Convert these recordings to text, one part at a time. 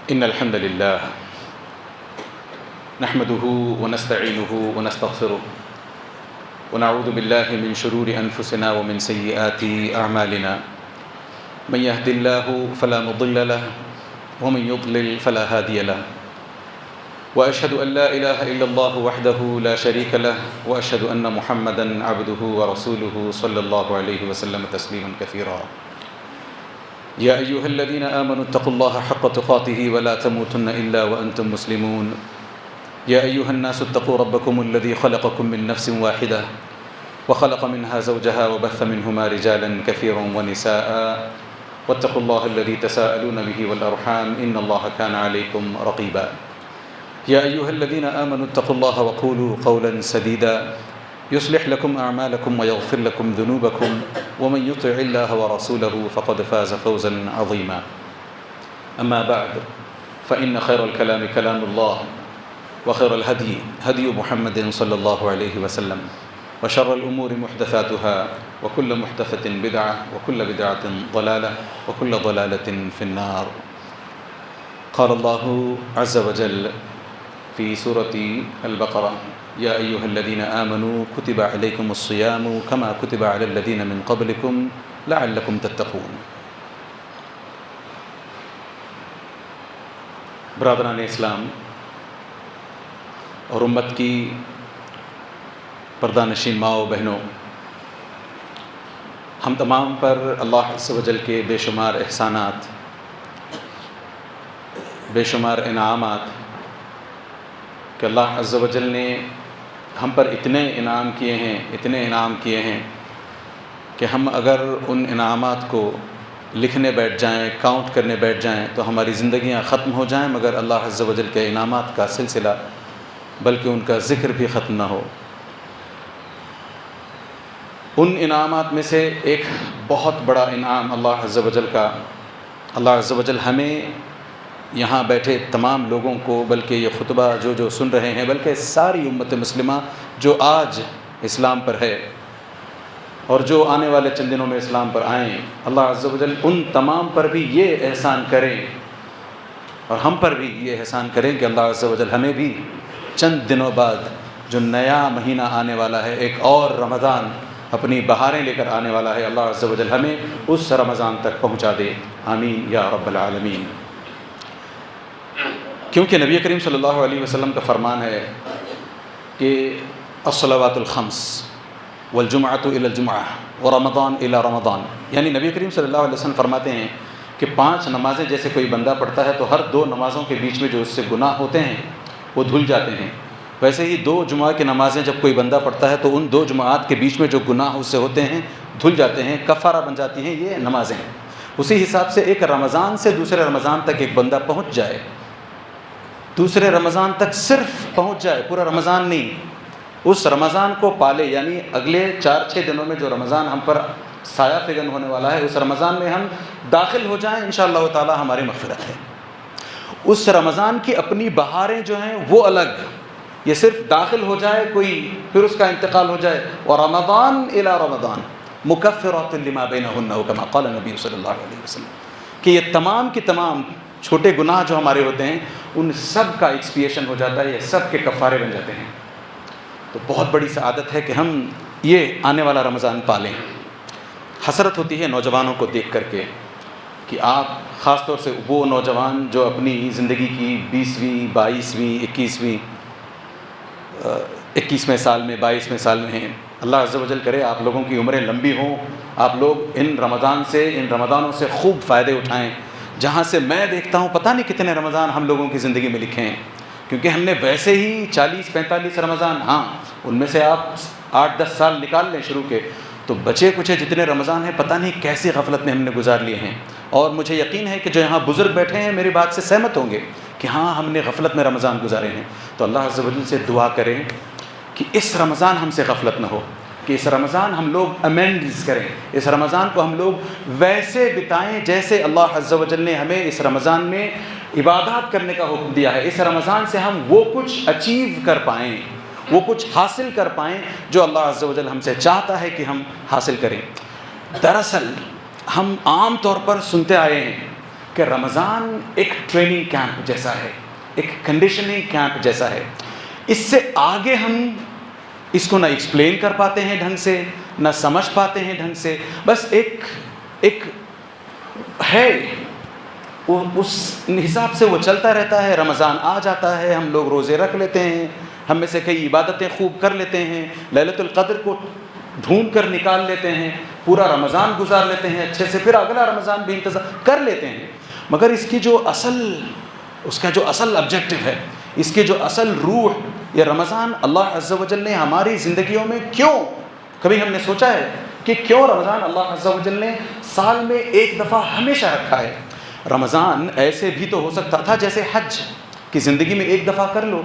إن الحمد لله نحمده ونستعينه ونستغفره ونعوذ بالله من شرور أنفسنا ومن سيئات أعمالنا من يهد الله فلا مضل له ومن يضلل فلا هادي له وأشهد أن لا إله إلا الله وحده لا شريك له وأشهد أن محمدًا عبده ورسوله صلى الله عليه وسلم تسليمًا كثيرا يا أيها الذين آمنوا اتقوا الله حق تقاته ولا تموتن إلا وأنتم مسلمون يا أيها الناس اتقوا ربكم الذي خلقكم من نفس واحدة وخلق منها زوجها وبث منهما رجالا كثيرا ونساء واتقوا الله الذي تساءلون به والأرحام إن الله كان عليكم رقيبا يا أيها الذين آمنوا اتقوا الله وقولوا قولا سديدا يصلح لكم أعمالكم ويغفر لكم ذنوبكم ومن يطع الله ورسوله فقد فاز فوزا عظيما أما بعد فإن خير الكلام كلام الله وخير الهدي هدي محمد صلى الله عليه وسلم وشر الأمور محدثاتها وكل محدثة بدعة وكل بدعة ضلالة وكل ضلالة في النار قال الله عز وجل في سورة البقرة يا أيها الذين آمنوا كتب عليكم الصيام كما كتب على الذين من قبلكم لعلكم تتقون. برادران اسلام اور امت کی پردہ نشین ماں و بہنوں، ہم تمام پر اللہ عز و جل کے بے شمار احسانات، بے شمار انعامات کہ اللہ عز و جل نے ہم پر اتنے انعام کیے ہیں کہ ہم اگر ان انعامات کو لکھنے بیٹھ جائیں، کاؤنٹ کرنے بیٹھ جائیں تو ہماری زندگیاں ختم ہو جائیں، مگر اللہ عز و جل کے انعامات کا سلسلہ بلکہ ان کا ذکر بھی ختم نہ ہو۔ ان انعامات میں سے ایک بہت بڑا انعام اللہ عز و جل کا، اللہ عز و جل ہمیں یہاں بیٹھے تمام لوگوں کو، بلکہ یہ خطبہ جو سن رہے ہیں، بلکہ ساری امت مسلمہ جو آج اسلام پر ہے اور جو آنے والے چند دنوں میں اسلام پر آئیں، اللہ عز و جل ان تمام پر بھی یہ احسان کریں اور ہم پر بھی یہ احسان کریں کہ اللہ عز و جل ہمیں بھی چند دنوں بعد جو نیا مہینہ آنے والا ہے، ایک اور رمضان اپنی بہاریں لے کر آنے والا ہے، اللہ عز و جل ہمیں اس رمضان تک پہنچا دے، آمین یا رب العالمین۔ کیونکہ نبی کریم صلی اللہ علیہ وسلم کا فرمان ہے کہ الصلوات الخمس والجمعۃ الی الجمعہ ورمضان الی رمضان، یعنی نبی کریم صلی اللہ علیہ وسلم فرماتے ہیں کہ 5 نمازیں جیسے کوئی بندہ پڑھتا ہے تو ہر 2 نمازوں کے بیچ میں جو اس سے گناہ ہوتے ہیں وہ دھل جاتے ہیں، ویسے ہی 2 جمعہ کی نمازیں جب کوئی بندہ پڑھتا ہے تو ان 2 جمعات کے بیچ میں جو گناہ اس سے ہوتے ہیں دھل جاتے ہیں، کفارہ بن جاتی ہیں یہ نمازیں۔ اسی حساب سے ایک رمضان سے دوسرے رمضان تک ایک بندہ پہنچ جائے، دوسرے رمضان تک صرف پہنچ جائے، پورا رمضان نہیں، اس رمضان کو پالے، یعنی اگلے 4-6 دنوں میں جو رمضان ہم پر سایہ فگن ہونے والا ہے، اس رمضان میں ہم داخل ہو جائیں، انشاءاللہ تعالی ہماری مغفرت ہے۔ اس رمضان کی اپنی بہاریں جو ہیں وہ الگ، یہ صرف داخل ہو جائے کوئی، پھر اس کا انتقال ہو جائے، اور رمضان الی رمضان مکفرات لما بینہن کما قال نبی صلی اللہ علیہ وسلم، کہ یہ تمام کی تمام چھوٹے گناہ جو ہمارے ہوتے ہیں ان سب کا ایکسپیشن ہو جاتا ہے، یہ سب کے کفارے بن جاتے ہیں۔ تو بہت بڑی سعادت ہے کہ ہم یہ آنے والا رمضان پالیں۔ حسرت ہوتی ہے نوجوانوں کو دیکھ کر کے کہ آپ خاص طور سے وہ نوجوان جو اپنی زندگی کی 20ویں 22ویں 21ویں سال میں 22ویں سال میں ہیں، اللہ عز و جل کرے آپ لوگوں کی عمریں لمبی ہوں، آپ لوگ ان رمضانوں سے خوب فائدے اٹھائیں، جہاں سے میں دیکھتا ہوں پتہ نہیں کتنے رمضان ہم لوگوں کی زندگی میں لکھے ہیں، کیونکہ ہم نے ویسے ہی 40-45 رمضان، ہاں ان میں سے آپ 8-10 سال نکال لیں شروع کے، تو بچے کچھ جتنے رمضان ہیں پتہ نہیں کیسی غفلت میں ہم نے گزار لیے ہیں۔ اور مجھے یقین ہے کہ جو یہاں بزرگ بیٹھے ہیں میری بات سے سہمت ہوں گے کہ ہاں ہم نے غفلت میں رمضان گزارے ہیں۔ تو اللہ عز و جل سے دعا کریں کہ اس رمضان ہم سے غفلت نہ ہو، کہ اس رمضان ہم لوگ امینڈز کریں، اس رمضان کو ہم لوگ ویسے بتائیں جیسے اللہ عز و جل نے ہمیں اس رمضان میں عبادات کرنے کا حکم دیا ہے۔ اس رمضان سے ہم وہ کچھ اچیو کر پائیں، وہ کچھ حاصل کر پائیں جو اللہ عز و جل ہم سے چاہتا ہے کہ ہم حاصل کریں۔ دراصل ہم عام طور پر سنتے آئے ہیں کہ رمضان ایک ٹریننگ کیمپ جیسا ہے، ایک کنڈیشننگ کیمپ جیسا ہے. اس سے آگے ہم اس کو نہ ایکسپلین کر پاتے ہیں ڈھنگ سے، نہ سمجھ پاتے ہیں ڈھنگ سے. بس ایک ہے، اس حساب سے وہ چلتا رہتا ہے. رمضان آ جاتا ہے، ہم لوگ روزے رکھ لیتے ہیں، ہم میں سے کئی عبادتیں خوب کر لیتے ہیں، لیلۃ القدر کو ڈھونڈ کر نکال لیتے ہیں، پورا رمضان گزار لیتے ہیں اچھے سے، پھر اگلا رمضان بھی انتظار کر لیتے ہیں. مگر اس کا جو اصل آبجیکٹو ہے، اس کی جو اصل روح، یہ رمضان اللہ عز و جل نے ہماری زندگیوں میں کیوں، کبھی ہم نے سوچا ہے کہ کیوں رمضان اللہ عز و جل نے سال میں ایک دفعہ ہمیشہ رکھا ہے؟ رمضان ایسے بھی تو ہو سکتا تھا جیسے حج کہ زندگی میں ایک دفعہ کر لو.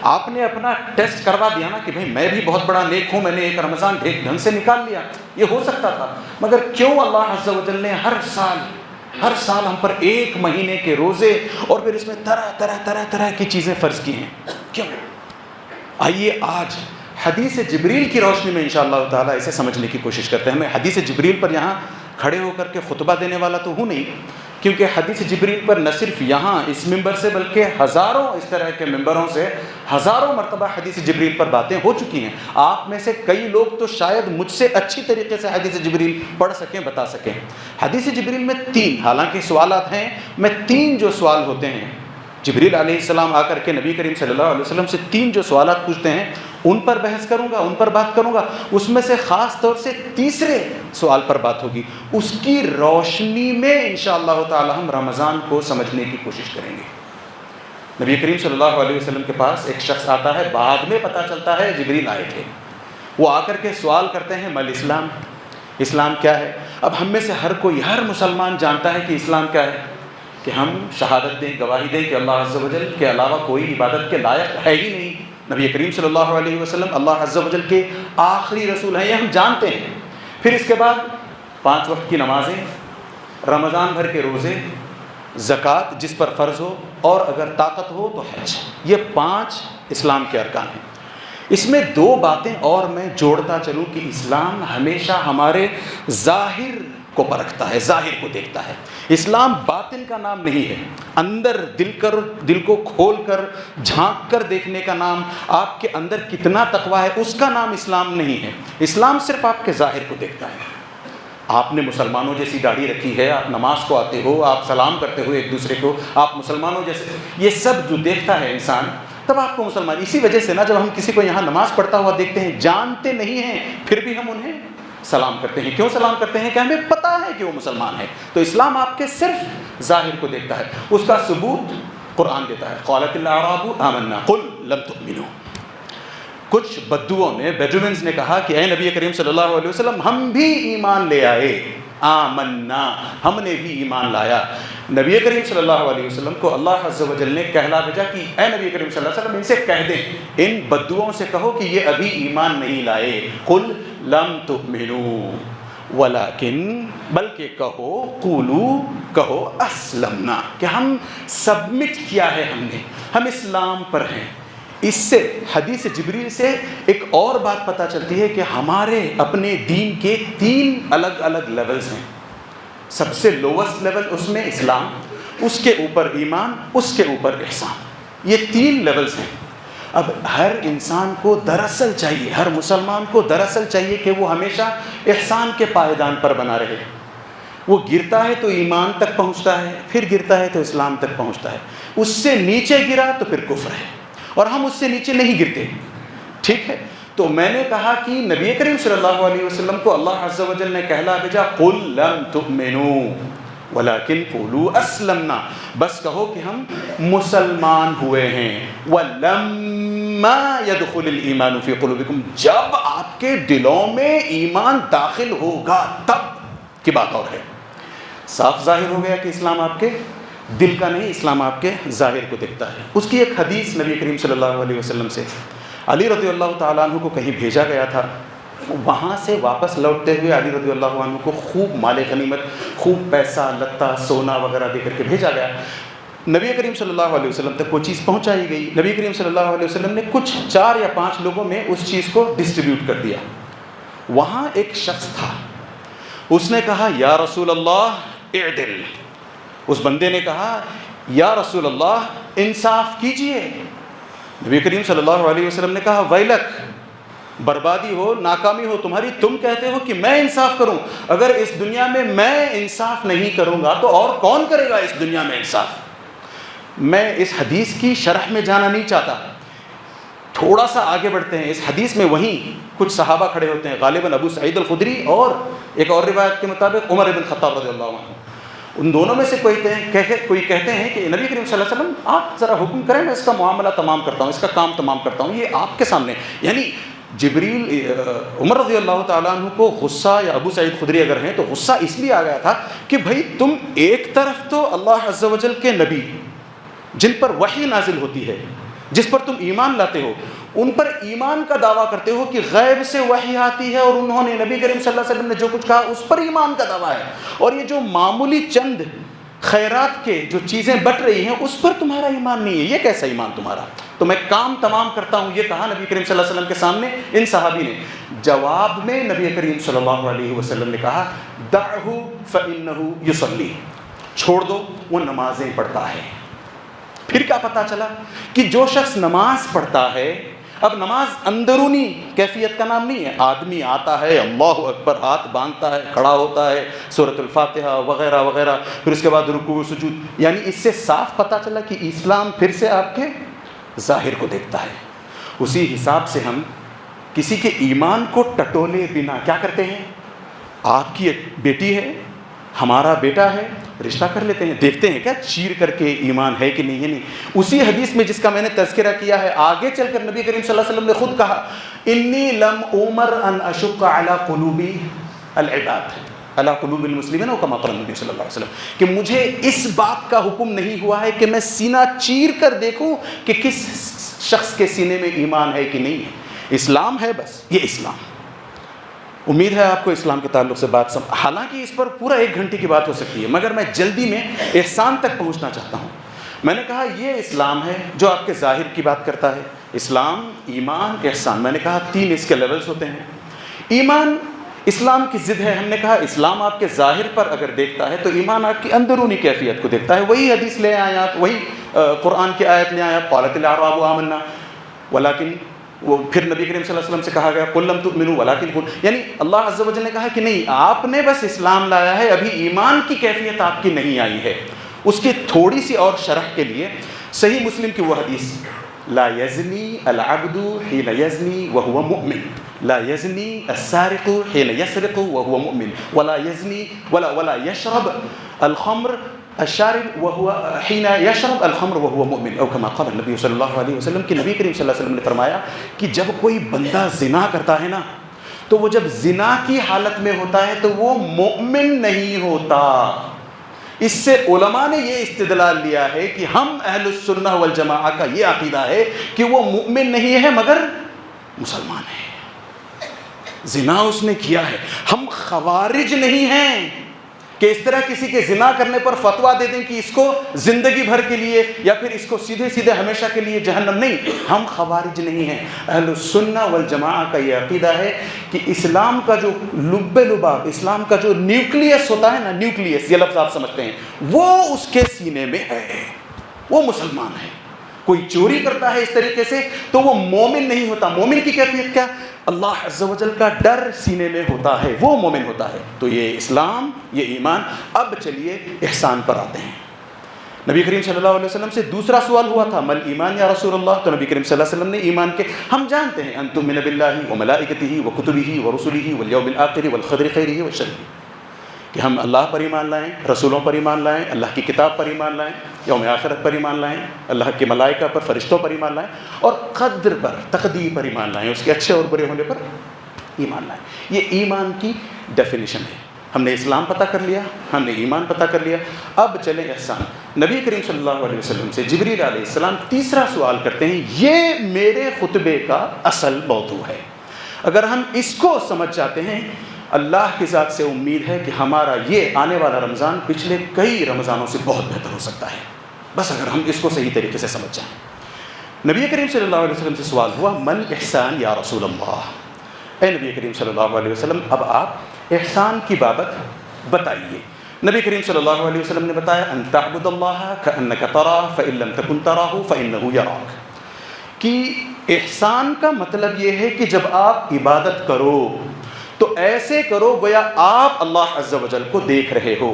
آپ نے اپنا ٹیسٹ کروا دیا نا کہ بھئی میں بھی بہت بڑا نیک ہوں، میں نے ایک رمضان ڈھنگ سے نکال لیا. یہ ہو سکتا تھا. مگر کیوں اللہ عز و جل نے ہر سال ہم پر ایک مہینے کے روزے اور پھر اس میں طرح کی چیزیں فرض کی ہیں؟ کیوں؟ آئیے آج حدیث جبریل کی روشنی میں انشاءاللہ تعالیٰ اسے سمجھنے کی کوشش کرتے ہیں. میں حدیث جبریل پر یہاں کھڑے ہو کر کے خطبہ دینے والا تو ہوں نہیں، کیونکہ حدیث جبریل پر نہ صرف یہاں اس ممبر سے بلکہ ہزاروں اس طرح کے ممبروں سے ہزاروں مرتبہ حدیث جبریل پر باتیں ہو چکی ہیں. آپ میں سے کئی لوگ تو شاید مجھ سے اچھی طریقے سے حدیث جبریل پڑھ سکیں، بتا سکیں. حدیث جبریل میں 3 حالانکہ سوالات ہیں، میں 3 جو سوال ہوتے ہیں جبریل علیہ السلام آ کر کے نبی کریم صلی اللہ علیہ وسلم سے 3 جو سوالات پوچھتے ہیں، ان پر بحث کروں گا، ان پر بات کروں گا. اس میں سے خاص طور سے تیسرے سوال پر بات ہوگی. اس کی روشنی میں انشاءاللہ تعالی ہم رمضان کو سمجھنے کی کوشش کریں گے. نبی کریم صلی اللہ علیہ وسلم کے پاس ایک شخص آتا ہے، بعد میں پتہ چلتا ہے جبریل آئے تھے. وہ آ کر کے سوال کرتے ہیں مل اسلام، اسلام کیا ہے؟ اب ہم میں سے ہر مسلمان جانتا ہے کہ اسلام کیا ہے، کہ ہم شہادت دیں، گواہی دیں کہ اللہ عز و جل کے علاوہ کوئی عبادت کے لائق ہے ہی نہیں. نبی کریم صلی اللہ علیہ وسلم اللہ عز و جل کے آخری رسول ہیں، یہ ہم جانتے ہیں. پھر اس کے بعد 5 وقت کی نمازیں، رمضان بھر کے روزے، زکوٰۃ جس پر فرض ہو، اور اگر طاقت ہو تو حج. یہ 5 اسلام کے ارکان ہیں. اس میں 2 باتیں اور میں جوڑتا چلوں کہ اسلام ہمیشہ ہمارے ظاہر کو پرکھتا ہے، ظاہر کو دیکھتا ہے. اسلام باطن کا نام نہیں ہے، اندر دل کو کھول کر جھانک کر دیکھنے کا نام، آپ کے اندر کتنا تقویٰ ہے اس کا نام اسلام نہیں ہے. اسلام صرف آپ کے ظاہر کو دیکھتا ہے. آپ نے مسلمانوں جیسی داڑھی رکھی ہے، آپ نماز کو آتے ہو، آپ سلام کرتے ہو ایک دوسرے کو، آپ مسلمانوں جیسے، یہ سب جو دیکھتا ہے انسان تب آپ کو مسلمان. اسی وجہ سے نا جب ہم کسی کو یہاں نماز پڑھتا ہوا دیکھتے ہیں، جانتے نہیں ہیں پھر بھی ہم انہیں سلام کرتے ہیں. کیوں سلام کرتے ہیں؟ کہ ہمیں پتہ ہے کہ وہ مسلمان ہے. تو اسلام آپ کے صرف ظاہر کو دیکھتا ہے. اس کا ثبوت قرآن دیتا ہے. قالت الاعراب آمنا قل لم تؤمنوا. کچھ بدوؤں نے، بیڈوینز نے کہا کہ اے نبی کریم صلی اللہ علیہ وسلم ہم بھی ایمان لے آئے. آمنا، ہم نے بھی ایمان لایا. نبی کریم صلی اللہ علیہ وسلم کو اللہ عز و جل نے کہلا بھیجا کہ اے نبی کریم صلی اللہ علیہ وسلم ان سے کہہ دیں، ان بدوؤں سے کہو کہ یہ ابھی ایمان نہیں لائے. قل لم تؤمنوا ولکن، بلکہ کہو، قولو، کہو اسلمنا، کہ ہم سبمٹ کیا ہے، ہم اسلام پر ہیں. اس سے حدیث جبریل سے ایک اور بات پتہ چلتی ہے کہ ہمارے اپنے دین کے 3 الگ الگ لیولز ہیں. سب سے لووسٹ لیول اس میں اسلام، اس کے اوپر ایمان، اس کے اوپر احسان. یہ 3 لیولز ہیں. اب ہر انسان کو دراصل چاہیے، ہر مسلمان کو دراصل چاہیے کہ وہ ہمیشہ احسان کے پائیدان پر بنا رہے. وہ گرتا ہے تو ایمان تک پہنچتا ہے، پھر گرتا ہے تو اسلام تک پہنچتا ہے. اس سے نیچے گرا تو پھر کفر ہے، اور ہم اس سے نیچے نہیں گرتے. ٹھیک ہے؟ تو میں نے کہا کہ نبی کریم صلی اللہ علیہ وسلم کو اللہ عز و جل نے کہلا بھیجا قل لم تؤمنوا ولکن قولوا اسلمنا، بس کہو کہ ہم مسلمان ہوئے ہیں. ولما يدخل الايمان في قلوبكم، جب آپ کے دلوں میں ایمان داخل ہوگا تب کی بات اور ہے. صاف ظاہر ہو گیا کہ اسلام آپ کے دل کا نہیں، اسلام آپ کے ظاہر کو دیکھتا ہے. اس کی ایک حدیث نبی کریم صلی اللہ علیہ وسلم سے، علی رضی اللہ تعالیٰ عنہ کو کہیں بھیجا گیا تھا. وہاں سے واپس لوٹتے ہوئے علی رضی اللہ عنہ کو خوب مال غنیمت، خوب پیسہ لتا سونا وغیرہ دے کر کے بھیجا گیا. نبی کریم صلی اللہ علیہ وسلم تک وہ چیز پہنچائی گئی. نبی کریم صلی اللہ علیہ وسلم نے کچھ 4 یا 5 لوگوں میں اس چیز کو ڈسٹریبیوٹ کر دیا. وہاں ایک شخص تھا، اس نے کہا یا رسول اللہ اعدل، اس بندے نے کہا یا رسول اللہ انصاف کیجئے. نبی کریم صلی اللہ علیہ وسلم نے کہا ویلک، بربادی ہو، ناکامی ہو تمہاری، تم کہتے ہو کہ میں انصاف کروں. اگر اس دنیا میں انصاف نہیں کروں گا تو اور کون کرے گا اس دنیا میں انصاف؟ میں اس حدیث کی شرح میں جانا نہیں چاہتا، تھوڑا سا آگے بڑھتے ہیں. اس حدیث میں وہیں کچھ صحابہ کھڑے ہوتے ہیں، غالباً ابو سعید الخدری اور ایک اور روایت کے مطابق عمر بن خطاب رضی اللہ عنہ. ان دونوں میں سے کوئی کہتے ہیں کہ نبی کریم صلی اللہ علیہ وسلم آپ ذرا حکم کریں، میں اس کا معاملہ تمام کرتا ہوں، اس کا کام تمام کرتا ہوں، یہ آپ کے سامنے. یعنی جبریل عمر رضی اللہ تعالیٰ عنہ کو غصہ، یا ابو سعید خدری اگر ہیں تو غصہ اس لیے آ گیا تھا کہ بھائی تم ایک طرف تو اللہ عز و جل کے نبی جن پر وحی نازل ہوتی ہے، جس پر تم ایمان لاتے ہو، ان پر ایمان کا دعویٰ کرتے ہو کہ غیب سے وحی آتی ہے اور انہوں نے نبی کریم صلی اللہ علیہ وسلم نے جو کچھ کہا اس پر ایمان کا دعویٰ ہے، اور یہ جو معمولی چند خیرات کے جو چیزیں بٹ رہی ہیں اس پر تمہارا ایمان نہیں ہے. یہ کیسا ایمان تمہارا؟ تو میں کام تمام کرتا ہوں، یہ کہا نبی کریم صلی اللہ علیہ وسلم کے سامنے ان صحابی نے. جواب میں نبی کریم صلی اللہ علیہ وسلم نے کہا دعہ فإنہ یصلی، چھوڑ دو، وہ نمازیں پڑھتا ہے. پھر کیا پتہ چلا کہ جو شخص نماز پڑھتا ہے، اب نماز اندرونی کیفیت کا نام نہیں ہے. آدمی آتا ہے اللہ اکبر ہاتھ باندھتا ہے، کھڑا ہوتا ہے، سورۃ الفاتحہ وغیرہ وغیرہ، پھر اس کے بعد رکوع سجود. یعنی اس سے صاف پتہ چلا کہ اسلام پھر سے آپ کے ظاہر کو دیکھتا ہے. اسی حساب سے ہم کسی کے ایمان کو ٹٹولے بنا کیا کرتے ہیں؟ آپ کی ایک بیٹی ہے، ہمارا بیٹا ہے، رشتہ کر لیتے ہیں، دیکھتے ہیں کیا چیر کر کے ایمان ہے کہ نہیں ہے. نہیں. اسی حدیث میں جس کا میں نے تذکرہ کیا ہے، آگے چل کر نبی کریم صلی اللہ علیہ وسلم نے خود کہا انی لم عمر ان اشق علی قلوب العباد علی قلوب المسلمین، کما قال نبی صلی اللہ علیہ وسلم، کہ مجھے اس بات کا حکم نہیں ہوا ہے کہ میں سینہ چیر کر دیکھوں کہ کس شخص کے سینے میں ایمان ہے کہ نہیں ہے. اسلام ہے، بس یہ اسلام. امید ہے آپ کو اسلام کے تعلق سے بات حالانکہ اس پر پورا 1 گھنٹے کی بات ہو سکتی ہے، مگر میں جلدی میں احسان تک پہنچنا چاہتا ہوں. میں نے کہا یہ اسلام ہے جو آپ کے ظاہر کی بات کرتا ہے. اسلام، ایمان، احسان. میں نے کہا 3 اس کے لیولز ہوتے ہیں. ایمان اسلام کی ضد ہے. ہم نے کہا اسلام آپ کے ظاہر پر اگر دیکھتا ہے تو ایمان آپ کی اندرونی کیفیت کو دیکھتا ہے. وہی حدیث لے آئے آپ، وہی قرآن کی آیت لے آئے آپ، قالت الاعراب آمنا ولکن، وہ پھر نبی کریم صلی اللہ علیہ وسلم سے کہا گیا قل لم تؤمنوا ولکن قل، یعنی اللہ عز و جل نے کہا کہ نہیں، آپ نے بس اسلام لایا ہے، ابھی ایمان کی کیفیت آپ کی نہیں آئی ہے. اس کی تھوڑی سی اور شرح کے لیے صحیح مسلم کی وہ حدیث لا یزنی العبد حین یزنی وهو مؤمن، لا یزنی السارق حین یسرق وهو مؤمن، ولا یزنی ولا یشرب الخمر الشارب وهو حين يشرب الخمر وهو مؤمن، او كما قال النبي صلی اللہ علیہ وسلم، کہ نبی کریم صلی اللہ علیہ وسلم نے فرمایا کہ جب کوئی بندہ زنا کرتا ہے نا، تو وہ جب زنا کی حالت میں ہوتا ہے تو وہ مؤمن نہیں ہوتا. اس سے علماء نے یہ استدلال لیا ہے کہ ہم اہل السنہ والجماعہ کا یہ عقیدہ ہے کہ وہ مؤمن نہیں ہے مگر مسلمان ہے. زنا اس نے کیا ہے. ہم خوارج نہیں ہیں کہ اس طرح کسی کے زنا کرنے پر فتویٰ دے دیں کہ اس کو زندگی بھر کے لیے یا پھر اس کو سیدھے سیدھے ہمیشہ کے لیے جہنم. نہیں، ہم خوارج نہیں ہیں. اہل السنہ والجماعہ کا یہ عقیدہ ہے کہ اسلام کا جو لب لباب، اسلام کا جو نیوکلیس ہوتا ہے نا، نیوکلیس، یہ لفظ آپ سمجھتے ہیں، وہ اس کے سینے میں ہے، وہ مسلمان ہے. کوئی چوری کرتا ہے اس طریقے سے تو وہ مومن نہیں ہوتا. مومن کی کیفیت کیا؟ اللہ عز و جل کا ڈر سینے میں ہوتا ہے، وہ مومن ہوتا ہے. تو یہ اسلام، یہ ایمان. اب چلیے احسان پر آتے ہیں. نبی کریم صلی اللہ علیہ وسلم سے دوسرا سوال ہوا تھا مل ایمان یا رسول اللہ، تو نبی کریم صلی اللہ علیہ وسلم نے ایمان کے، ہم جانتے ہیں ان تؤمن باللہ وملائکتہ وکتبہ ورسلہ والیوم الآخر والقدر خیرہ وشرہ، کہ ہم اللہ پر ایمان لائیں، رسولوں پر ایمان لائیں، اللہ کی کتاب پر ایمان لائیں، یوم آخرت پر ایمان لائیں، اللہ کے ملائکہ پر، فرشتوں پر ایمان لائیں، اور قدر پر، تقدیر پر ایمان لائیں، اس کے اچھے اور برے ہونے پر ایمان لائیں. یہ ایمان کی ڈیفینیشن ہے. ہم نے اسلام پتہ کر لیا، ہم نے ایمان پتہ کر لیا. اب چلیں احسان. نبی کریم صلی اللہ علیہ وسلم سے جبریل علیہ السلام تیسرا سوال کرتے ہیں. یہ میرے خطبے کا اصل موضوع ہے. اگر ہم اس کو سمجھ جاتے ہیں، اللہ کی ذات سے امید ہے کہ ہمارا یہ آنے والا رمضان پچھلے کئی رمضانوں سے بہت بہتر ہو سکتا ہے، بس اگر ہم اس کو صحیح طریقے سے سمجھ جائیں. نبی کریم صلی اللہ علیہ وسلم سے سوال ہوا من احسان یا رسول اللہ. اے نبی کریم صلی اللہ علیہ وسلم، اب آپ احسان کی بابت بتائیے. نبی کریم صلی اللہ علیہ وسلم نے بتایا ان تعبد اللہ کأنک تراہ فإن لم تکن تراہ فإنہ یراک، کہ احسان کا مطلب یہ ہے کہ جب آپ عبادت کرو تو ایسے کرو گویا آپ اللہ عز و جل کو دیکھ رہے ہو۔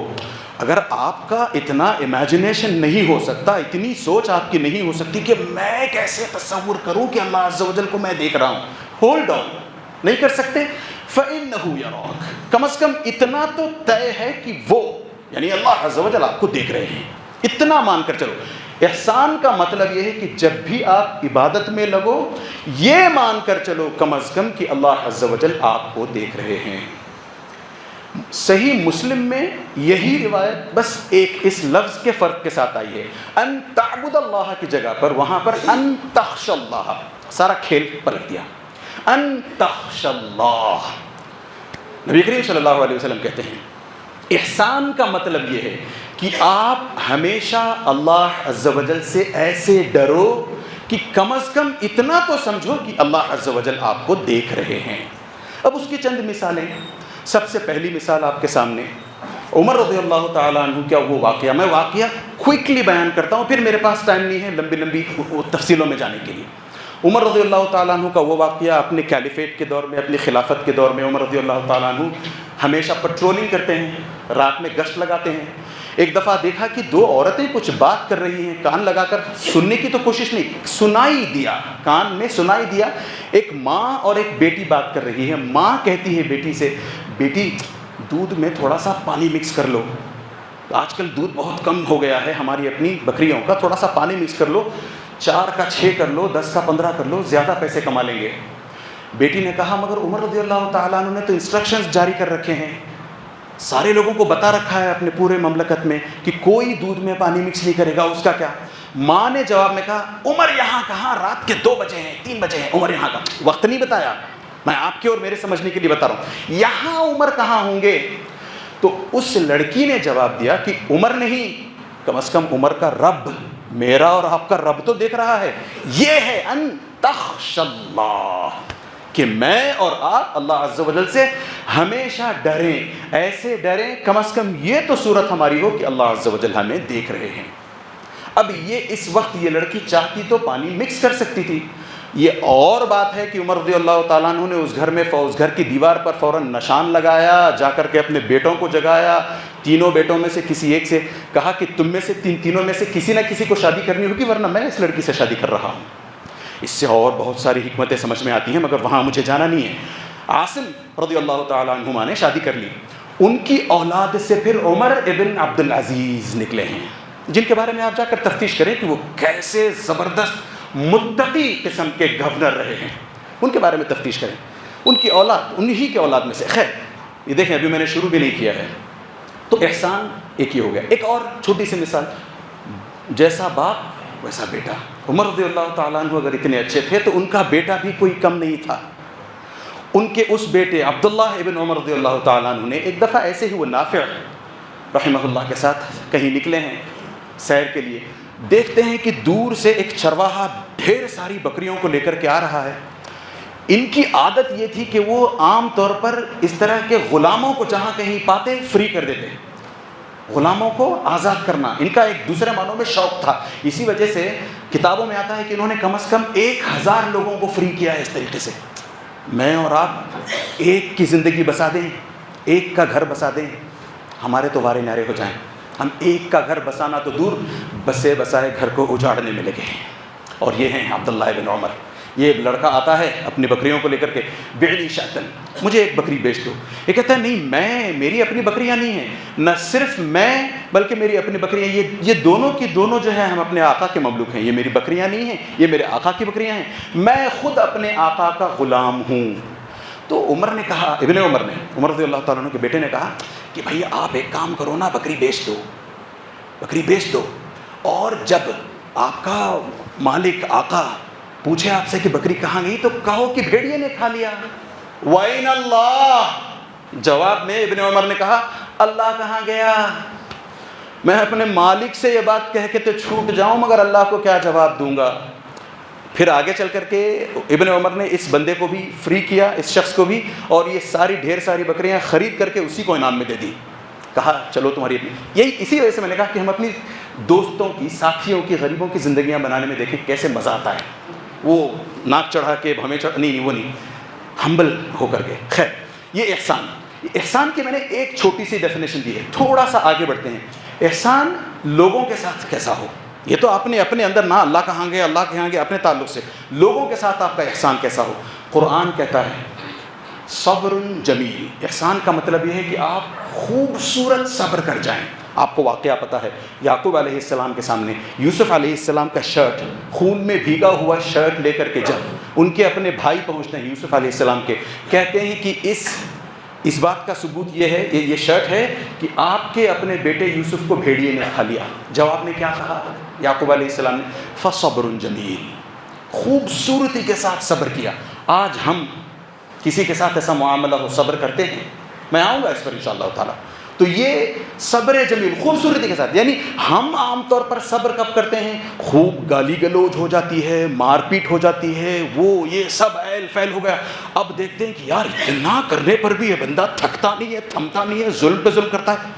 اگر آپ کا اتنا امیجنیشن نہیں ہو سکتا، اتنی سوچ آپ کی نہیں ہو سکتی کہ میں کیسے تصور کروں کہ اللہ عز و جل کو میں دیکھ رہا ہوں، ہولڈ آن، نہیں کر سکتے، فَإِنَّهُ يَرَاكَ، کم از کم اتنا تو طے ہے کہ وہ یعنی اللہ عز و جل آپ کو دیکھ رہے ہیں، اتنا مان کر چلو۔ احسان کا مطلب یہ ہے کہ جب بھی آپ عبادت میں لگو یہ مان کر چلو کم از کم کہ اللہ عز و جل آپ کو دیکھ رہے ہیں۔ صحیح مسلم میں یہی روایت بس ایک اس لفظ کے فرق کے ساتھ آئی ہے، ان تعبد اللہ کی جگہ پر وہاں پر ان تخش اللہ، سارا کھیل پلٹ دیا، ان تخش اللہ۔ نبی کریم صلی اللہ علیہ وسلم کہتے ہیں احسان کا مطلب یہ ہے کہ آپ ہمیشہ اللہ عز و جل سے ایسے ڈرو کہ کم از کم اتنا تو سمجھو کہ اللہ عز و جل آپ کو دیکھ رہے ہیں۔ اب اس کی چند مثالیں، سب سے پہلی مثال آپ کے سامنے عمر رضی اللہ تعالیٰ عنہ کا وہ واقعہ، میں واقعہ کوئکلی بیان کرتا ہوں، پھر میرے پاس ٹائم نہیں ہے لمبی تفصیلوں میں جانے کے لیے۔ عمر رضی اللہ تعالیٰ عنہ کا وہ واقعہ اپنے کیلیفیٹ کے دور میں، اپنی خلافت کے دور میں، عمر رضی اللہ تعالیٰ عنہ ہمیشہ پٹرولنگ کرتے ہیں، رات میں گشت لگاتے ہیں۔ ایک دفعہ دیکھا کہ دو عورتیں کچھ بات کر رہی ہیں، کان لگا کر سننے کی تو کوشش نہیں، سنائی دیا، کان میں سنائی دیا، ایک ماں اور ایک بیٹی بات کر رہی ہے۔ ماں کہتی ہے بیٹی سے، بیٹی دودھ میں تھوڑا سا پانی مکس کر لو، آج کل دودھ بہت کم ہو گیا ہے ہماری اپنی بکریوں کا، تھوڑا سا پانی مکس کر لو، 4 کا 6 کر لو، 10 کا 15 کر لو، زیادہ پیسے کما لیں گے۔ بیٹی نے کہا مگر عمر رضی اللہ تعالیٰ عنہ نے تو انسٹرکشنز جاری کر رکھے ہیں، سارے لوگوں کو بتا رکھا ہے اپنے پورے مملکت میں کہ کوئی دودھ میں پانی مکس نہیں کرے گا، اس کا کیا؟ ماں نے جواب میں کہا عمر یہاں کہاں، رات کے 2 بجے ہیں 3 بجے ہیں، عمر یہاں کا وقت نہیں بتایا، میں آپ کے اور میرے سمجھنے کے لیے بتا رہا ہوں، یہاں عمر کہاں ہوں گے؟ تو اس لڑکی نے جواب دیا کہ عمر نہیں، کم از کم عمر کا رب، میرا اور آپ کا رب تو دیکھ رہا ہے۔ یہ ہے ان تخش اللہ، کہ میں اور آپ اللہ عز و جل سے ہمیشہ ڈریں، ایسے ڈریں کم از کم یہ تو صورت ہماری ہو کہ اللہ عز و جل ہمیں دیکھ رہے ہیں۔ اب یہ اس وقت یہ لڑکی چاہتی تو پانی مکس کر سکتی تھی، یہ اور بات ہے کہ عمر رضی اللہ تعالیٰ عنہ نے اس گھر میں اس گھر کی دیوار پر فوراً نشان لگایا، جا کر کے اپنے بیٹوں کو جگایا، تینوں بیٹوں میں سے کسی ایک سے کہا کہ تم میں سے تینوں میں سے کسی نہ کسی کو شادی کرنی ہوگی ورنہ میں اس لڑکی سے شادی کر رہا ہوں۔ اس سے اور بہت ساری حکمتیں سمجھ میں آتی ہیں مگر وہاں مجھے جانا نہیں ہے۔ عاصم رضی اللہ تعالیٰ عنہما نے شادی کر لی، ان کی اولاد سے پھر عمر ابن عبد العزیز نکلے ہیں، جن کے بارے میں آپ جا کر تفتیش کریں کہ وہ کیسے زبردست متقی قسم کے گورنر رہے ہیں، ان کے بارے میں تفتیش کریں، ان کی اولاد انہی کے اولاد میں سے۔ خیر یہ دیکھیں ابھی میں نے شروع بھی نہیں کیا ہے، تو احسان ایک ہی ہو گیا۔ ایک اور چھوٹی سی مثال، جیسا باپ ویسا بیٹا۔ عمر رضی اللہ تعالیٰ عنہ اگر اتنے اچھے تھے تو ان کا بیٹا بھی کوئی کم نہیں تھا۔ ان کے اس بیٹے عبداللہ ابن عمر رضی اللہ تعالیٰ عنہ نے ایک دفعہ ایسے ہی وہ نافع رحمہ اللہ کے ساتھ کہیں نکلے ہیں سیر کے لیے، دیکھتے ہیں کہ دور سے ایک چرواہا ڈھیر ساری بکریوں کو لے کر کے آ رہا ہے۔ ان کی عادت یہ تھی کہ وہ عام طور پر اس طرح کے غلاموں کو جہاں کہیں پاتے فری کر دیتے، غلاموں کو آزاد کرنا ان کا ایک دوسرے معنوں میں شوق تھا۔ اسی وجہ سے کتابوں میں آتا ہے کہ انہوں نے کم از کم 1000 لوگوں کو فری کیا ہے اس طریقے سے۔ میں اور آپ ایک کی زندگی بسا دیں، ایک کا گھر بسا دیں، ہمارے تو وارے نعرے ہو جائیں۔ ہم ایک کا گھر بسانا تو دور، بسے بسائے گھر کو اجاڑنے میں لگے ہیں۔ اور یہ ہیں عبداللہ ابن عمر۔ یہ لڑکا آتا ہے اپنی بکریوں کو لے کر کے، بیعلی شاطن، مجھے ایک بکری بیچ دو۔ یہ کہتا ہے نہیں، میری اپنی بکریاں نہیں ہیں، نہ صرف میں بلکہ میری اپنی بکریاں، یہ دونوں کی دونوں جو ہیں ہم اپنے آقا کے مملوک ہیں، یہ میری بکریاں نہیں ہیں، یہ میرے آقا کی بکریاں ہیں، میں خود اپنے آقا کا غلام ہوں۔ تو عمر نے کہا، ابن عمر نے، عمر رضی اللہ تعالیٰ عنہ کے بیٹے نے کہا کہ بھائی آپ ایک کام کرو نا، بکری بیچ دو، بکری بیچ دو، اور جب آپ کا مالک آقا پوچھے آپ سے کہ بکری کہاں گئی تو کہو کہ بھیڑیے نے کھا لیا۔ وَإِنَ اللَّهِ، جواب میں ابن عمر نے کہا اللہ کہاں گیا؟ میں اپنے مالک سے یہ بات کہہ کے تو چھوٹ جاؤں مگر اللہ کو کیا جواب دوں گا؟ پھر آگے چل کر کے ابن عمر نے اس بندے کو بھی فری کیا، اس شخص کو بھی، اور یہ ساری ڈھیر ساری بکریاں خرید کر کے اسی کو انعام میں دے دی۔ کہا چلو تمہاری اپنی، اسی وجہ سے میں نے کہا کہ ہم اپنی دوستوں کی، ساتھیوں کی، غریبوں کی زندگیاں بنانے میں دیکھیں کیسے مزہ آتا ہے. وہ ناک چڑھا کے ہمیں نہیں وہ نہیں، ہمبل ہو کر کے. خیر، یہ احسان کی میں نے ایک چھوٹی سی ڈیفینیشن دی ہے. تھوڑا سا آگے بڑھتے ہیں. احسان لوگوں کے ساتھ کیسا ہو، یہ تو آپ نے اپنے اندر نہ اللہ کہاں گے، اللہ کہاں گے، اپنے تعلق سے لوگوں کے ساتھ آپ کا احسان کیسا ہو. قرآن کہتا ہے صبر جمیل. احسان کا مطلب یہ ہے کہ آپ خوبصورت صبر کر جائیں. آپ کو واقعہ پتہ ہے، یعقوب علیہ السلام کے سامنے یوسف علیہ السلام کا شرٹ، خون میں بھیگا ہوا شرٹ لے کر کے جب ان کے اپنے بھائی پہنچتے ہیں یوسف علیہ السلام کے، کہتے ہیں کہ اس بات کا ثبوت یہ ہے، یہ شرٹ ہے کہ آپ کے اپنے بیٹے یوسف کو بھیڑیے نے کھا لیا. جواب نے کیا کہا یعقوب علیہ السلام نے؟ فصبر جمیل. خوبصورتی کے ساتھ صبر کیا. آج ہم کسی کے ساتھ ایسا معاملہ ہو صبر کرتے ہیں؟ میں آؤں گا اس پر انشاءاللہ تعالیٰ. تو یہ صبر جمیل خوبصورتی کے ساتھ، یعنی ہم عام طور پر صبر کب کرتے ہیں؟ خوب گالی گلوچ ہو جاتی ہے، مار پیٹ ہو جاتی ہے، وہ یہ سب ایل فیل ہو گیا. اب دیکھتے ہیں کہ یار اتنا کرنے پر بھی یہ بندہ تھکتا نہیں ہے، تھمتا نہیں ہے، ظلم پہ ظلم کرتا ہے،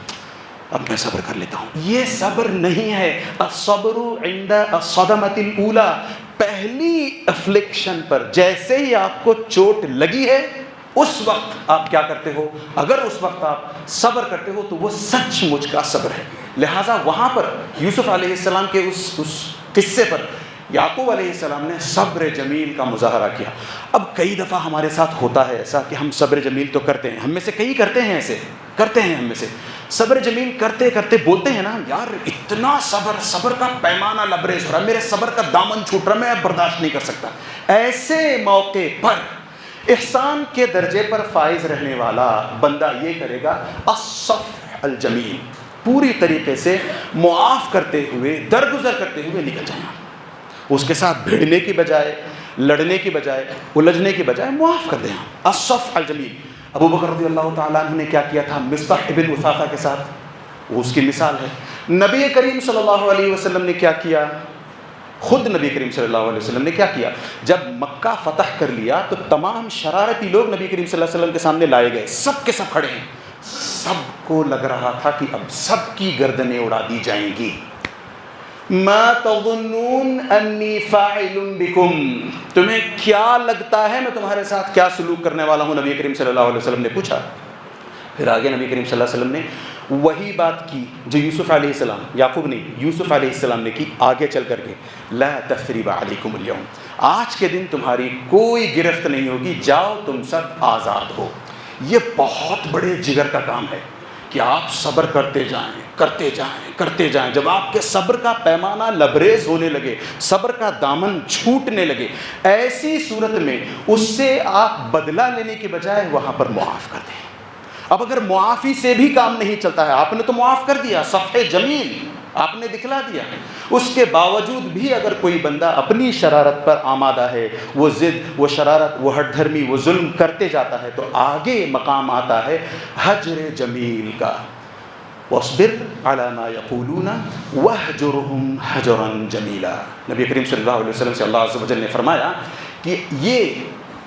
اب میں صبر کر لیتا ہوں. یہ صبر نہیں ہے. الصبر عند الصدمۃ الاولی. پہلی افلکشن پر جیسے ہی آپ کو چوٹ لگی ہے اس وقت آپ کیا کرتے ہو؟ اگر اس وقت آپ صبر کرتے ہو تو وہ سچ مچ کا صبر ہے. لہٰذا وہاں پر یوسف علیہ السلام کے اس قصے پر یعقوب علیہ السلام نے صبر جمیل کا مظاہرہ کیا. اب کئی دفعہ ہمارے ساتھ ہوتا ہے ایسا کہ ہم صبر جمیل تو کرتے ہیں، ہم میں سے کئی کرتے ہیں، ایسے کرتے ہیں ہم میں سے. صبر جمیل کرتے کرتے بولتے ہیں نا یار اتنا صبر کا پیمانہ لبریز ہو رہا ہے، میرے صبر کا دامن چھوٹ رہا ہے، میں برداشت نہیں کر سکتا. ایسے موقع پر احسان کے درجے پر فائز رہنے والا بندہ یہ کرے گا الصفح الجمیل، پوری طریقے سے معاف کرتے ہوئے، درگزر کرتے ہوئے نکل جانا. اس کے ساتھ بھیڑنے کی بجائے، لڑنے کی بجائے، الجھنے کی بجائے معاف کر دیں. الصفح الجمیل. ابو بکر رضی اللہ تعالیٰ عنہ نے کیا کیا تھا مصطح ابن اثاثہ کے ساتھ، وہ اس کی مثال ہے. نبی کریم صلی اللہ علیہ وسلم نے کیا کیا؟ خود نبی کریم صلی اللہ علیہ وسلم نے کیا کیا؟ جب مکہ فتح کر لیا تو تمام شرارتی لوگ نبی کریم صلی اللہ علیہ وسلم کے سامنے لائے گئے. سب کے سب کھڑے ہیں. سب کو لگ رہا تھا کہ اب سب کی گردنیں اڑا دی جائیں گی. ما تظنون انی فاعل بکم. تمہیں کیا لگتا ہے میں تمہارے ساتھ کیا سلوک کرنے والا ہوں؟ نبی کریم صلی اللہ علیہ وسلم نے پوچھا. پھر آگے نبی کریم صلی اللہ علیہ وسلم نے وہی بات کی جو یوسف علیہ السلام، یعقوب نہیں، یوسف علیہ السلام نے کی آگے چل کر کے. لا تثریب علیکم اليوم. آج کے دن تمہاری کوئی گرفت نہیں ہوگی، جاؤ تم سب آزاد ہو. یہ بہت بڑے جگر کا کام ہے کہ آپ صبر کرتے جائیں، کرتے جائیں، کرتے جائیں. جب آپ کے صبر کا پیمانہ لبریز ہونے لگے، صبر کا دامن چھوٹنے لگے، ایسی صورت میں اس سے آپ بدلہ لینے کے بجائے وہاں پر معاف کر دیں. اب اگر معافی سے بھی کام نہیں چلتا ہے، آپ نے تو معاف کر دیا، صفحہ جمیل آپ نے دکھلا دیا، اس کے باوجود بھی اگر کوئی بندہ اپنی شرارت پر آمادہ ہے، وہ ضد، وہ شرارت، وہ ہٹ دھرمی، وہ ظلم کرتے جاتا ہے، تو آگے مقام آتا ہے حجر جمیل کا. واصبر علی ما یقولون واہجرہم حجرا جمیلا. نبی کریم صلی اللہ علیہ وسلم سے اللہ عز و جل نے فرمایا کہ یہ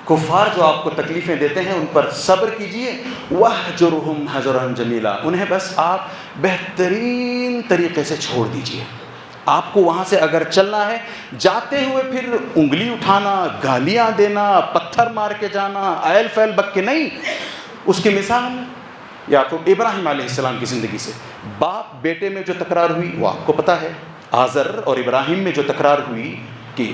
کفار جو آپ کو تکلیفیں دیتے ہیں ان پر صبر کیجئے، واہجرہم حجرا جمیلا. انہیں بس آپ بہترین طریقے سے چھوڑ دیجئے. آپ کو وہاں سے اگر چلنا ہے، جاتے ہوئے پھر انگلی اٹھانا، گالیاں دینا، پتھر مار کے جانا، ایل فیل بک کے نہیں. اس کی مثال یعقوب ابراہیم علیہ السلام کی زندگی سے. باپ بیٹے میں جو تکرار ہوئی وہ آپ کو پتہ ہے. آزر اور ابراہیم میں جو تکرار ہوئی کہ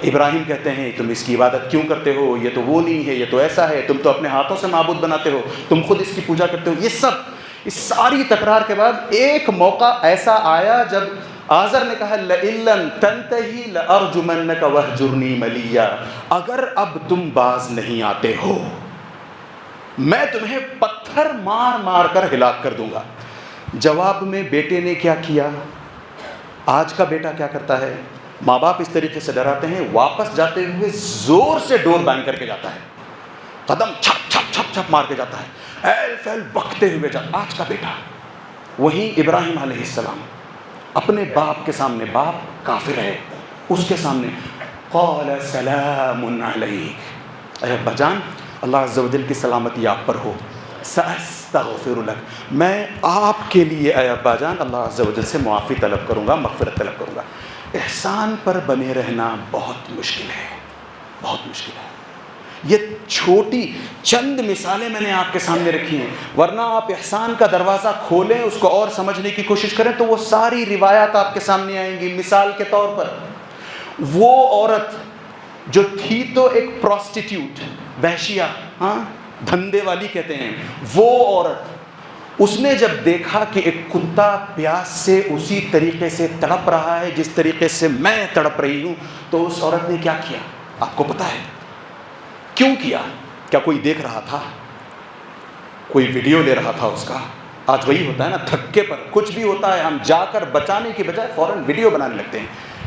ابراہیم کہتے ہیں تم اس کی عبادت کیوں کرتے ہو، یہ تو وہ نہیں ہے، یہ تو ایسا ہے، تم تو اپنے ہاتھوں سے معبود بناتے ہو، تم خود اس کی پوجا کرتے ہو. یہ سب، اس ساری تکرار کے بعد ایک موقع ایسا آیا جب آزر نے کہا لئن لم تنتہی لارجمنک واہجرنی ملیا. اگر اب تم باز نہیں آتے ہو میں تمہیں پتھر مار مار کر ہلاک کر دوں گا. جواب میں بیٹے نے کیا کیا؟ آج کا بیٹا کیا کرتا ہے؟ ماں باپ اس طریقے سے ڈراتے ہیں، واپس جاتے ہوئے زور سے ڈور بینگ کر کے جاتا ہے، قدم چھپ چھپ چھپ چھپ مار کے جاتا ہے، ایل فیل بکتے ہوئے جاتا. آج کا بیٹا. وہیں ابراہیم علیہ السلام اپنے باپ کے سامنے، باپ کافر ہے، اس کے سامنے قال سلام علیک. اے ابا جان اللہ عز و جل کی سلامتی آپ پر ہو. سأستغفر لک، میں آپ کے لیے اے ابا جان اللہ عز و جل سے معافی طلب کروں گا، مغفرت طلب کروں گا۔ احسان پر بنے رہنا بہت مشکل ہے، بہت مشکل ہے۔ یہ چھوٹی چند مثالیں میں نے آپ کے سامنے رکھی ہیں، ورنہ آپ احسان کا دروازہ کھولیں، اس کو اور سمجھنے کی کوشش کریں تو وہ ساری روایات آپ کے سامنے آئیں گی۔ مثال کے طور پر وہ عورت جو تھی تو ایک پروسٹیٹیوٹ، وحشیہ، ہاں دھندے والی کہتے ہیں، وہ عورت، اس نے جب دیکھا کہ ایک کتا پیاس سے اسی طریقے سے تڑپ رہا ہے جس طریقے سے میں تڑپ رہی ہوں، تو اس عورت نے کیا کیا آپ کو پتا ہے؟ کیوں کیا؟ کیا کوئی دیکھ رہا تھا؟ کوئی ویڈیو لے رہا تھا اس کا؟ آج وہی ہوتا ہے نا، دھکے پر کچھ بھی ہوتا ہے ہم جا کر بچانے کی بجائے فوراً ویڈیو بنانے لگتے ہیں،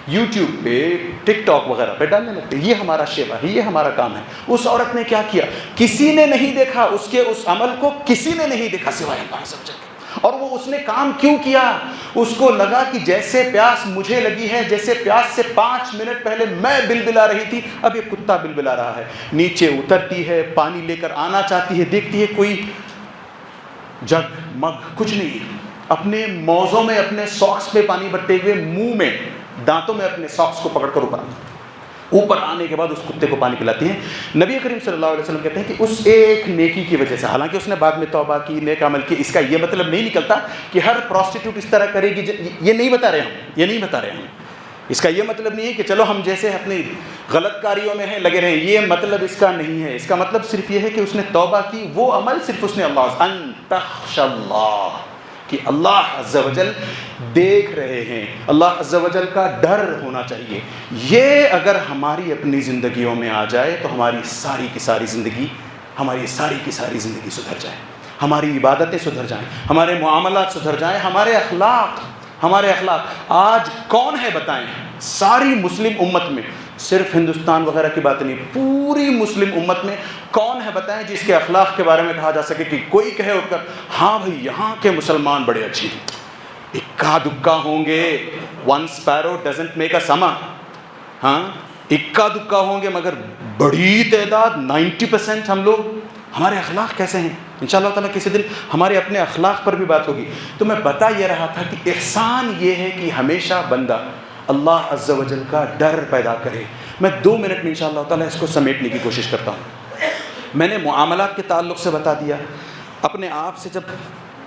یوٹیوب پہ، ٹک ٹاک وغیرہ پہ ڈالنے لگتے ہیں۔ یہ ہمارا شیوا ہے، یہ ہمارا کام ہے۔ اس عورت نے کیا کیا؟ کسی نے نہیں دیکھا، اس کے اس عمل کو کسی نے نہیں دیکھا سوائے اللہ عز و جل۔ اور وہ اس نے کام کیوں کیا؟ اس کو لگا کہ جیسے پیاس مجھے لگی ہے، جیسے پیاس سے 5 منٹ پہلے میں بلبلا رہی تھی، اب یہ کتا بلبلا رہا ہے۔ نیچے اترتی ہے، پانی لے کر آنا چاہتی ہے، دیکھتی ہے کوئی جگ مگ کچھ نہیں، اپنے موزوں میں اپنے ساکس پہ پانی بھرتے ہوئے منہ میں دانتوں میں اپنے ساکس کو پکڑ کر اوپر آنے کے بعد اس کتے کو پانی پلاتی ہیں۔ نبی کریم صلی اللہ علیہ وسلم کہتے ہیں کہ اس ایک نیکی کی وجہ سے، حالانکہ اس نے بعد میں توبہ کی، نیک عمل کی، اس کا یہ مطلب نہیں نکلتا کہ ہر پروسٹیٹیوٹ اس طرح کرے گی، یہ نہیں بتا رہے ہم، یہ نہیں بتا رہے ہم۔ اس کا یہ مطلب نہیں ہے کہ چلو ہم جیسے اپنی غلط کاریوں میں ہیں لگے رہیں، یہ مطلب اس کا نہیں ہے۔ اس کا مطلب صرف یہ ہے کہ اس نے توبہ کی، وہ عمل صرف اس نے اللہ ان تخشى اللہ، کہ اللہ عز و جل دیکھ رہے ہیں، اللہ عز و جل کا ڈر ہونا چاہیے۔ یہ اگر ہماری اپنی زندگیوں میں آ جائے تو ہماری ساری کی ساری زندگی سدھر جائے، ہماری عبادتیں سدھر جائیں، ہمارے معاملات سدھر جائیں، ہمارے اخلاق۔ آج کون ہے بتائیں ساری مسلم امت میں، صرف ہندوستان وغیرہ کی بات نہیں، پوری مسلم امت میں کون ہے بتائیں جس کے اخلاق کے بارے میں کہا جا سکے کہ کوئی کہے اٹھ کر ہاں بھائی یہاں کے مسلمان بڑے اچھے ہیں؟ اکا دکا ہوں گے، one sparrow doesn't make a summer, ہاں اکا دکا ہوں گے، مگر بڑی تعداد 90% ہم لوگ، ہمارے اخلاق کیسے ہیں؟ انشاءاللہ تعالیٰ کسی دن ہمارے اپنے اخلاق پر بھی بات ہوگی۔ تو میں بتا یہ رہا تھا کہ احسان یہ ہے کہ ہمیشہ بندہ اللہ عز و جل کا ڈر پیدا کرے۔ میں 2 منٹ میں انشاءاللہ تعالیٰ اس کو سمیٹنے کی کوشش کرتا ہوں۔ میں نے معاملات کے تعلق سے بتا دیا، اپنے آپ سے جب